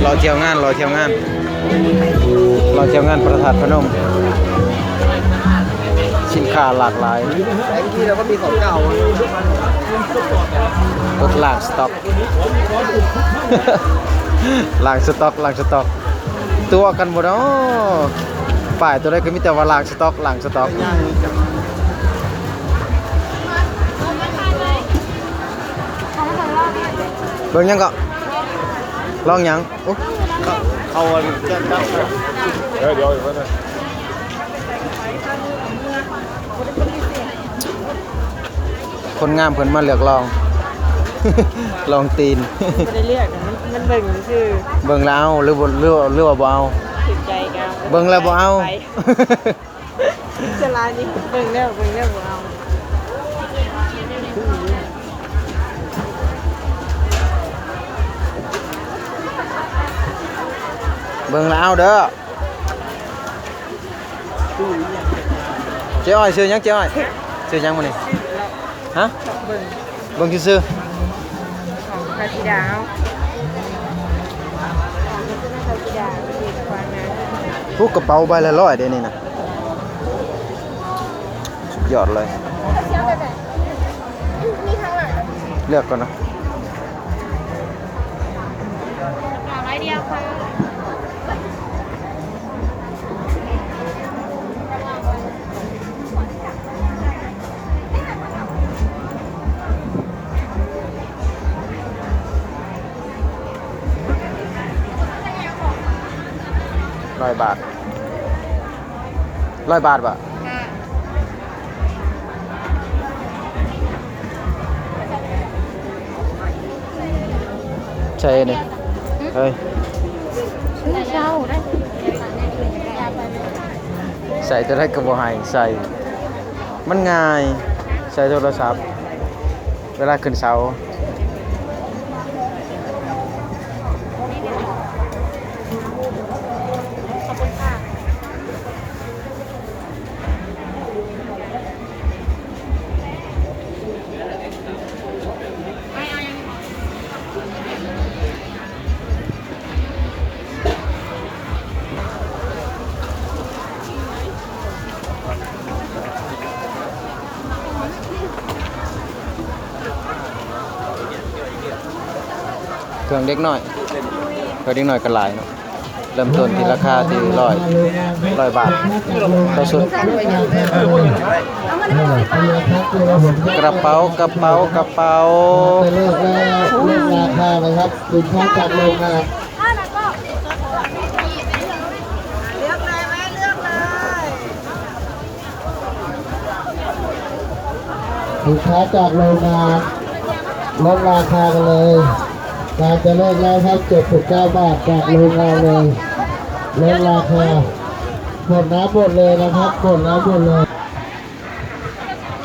รอเที่ยวงานรอเที่ยวงานรอเที่ยวงานประธานพนมสินค้าหลากหลายแบงค์ที่เราก็มีของเก่าร ถล้างสต็อกล้างสต็อกล้างสต็อกตัวกันหมดเนาะฝ่ายตัวใดก็มีแต่ว่าล้างสต็อกล้างสต็อกเบิ่งยังก็ลองยังเอาเจ้าตั้งเดี๋ยวอีกคนนึงคนงามเพิ่นมาเลือกลอง ลองตีนไม่ได้เลือกมันเบิ่งคือเบิ่งแล้วหรือบ่หรือว่าบ่เอาติดใจกัน เบิ่งแล้วบ่เอาสลานี่เบิ่งแล้วบ่เอาเบิ่งแล้วเด้อเจ้าอ้อยซื้อยังเจ้าอ้อยซื้อยังมื้อนี้ฮะเบิ่งซื่อของคาสิดาวคาสิดาวที่ควานนะๆผู้กระเป๋าใบละ100เด้นี่น่ะสุดยอดเลยเลือกก่อนนะร้อยเดียวค่ะ100 บาท100 บาทบ่ใช่นี่เฮ้ยเช้าได้ใส่จะได้กระบอกให้ใส่มันง่ายใส่โทรศัพท์เวลาขึ้นเสาเครื่องเล็กน้อยเครื่องเล็กน้อยก็หลายเนาะเริ่มต้นที่ราคาที่100 บาทต่อชุดกระเป๋าเลือกราคานะครับสินค้าจากโรงงานสินค้าจากโรงงานลดราคากันเลยการจะเลิกแล้วครับ79 บาทจากโรงงานเลยลดราคาหมดน้ำหมดเลยนะครับหมดน้ำหมดเลย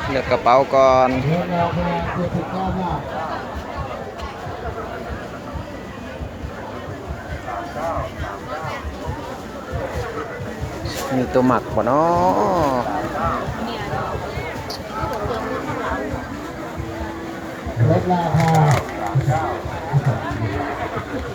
เลือกกระเป๋าก่อนลดราคา79 บาทมีตัวหมักบ่เนาะลดราคา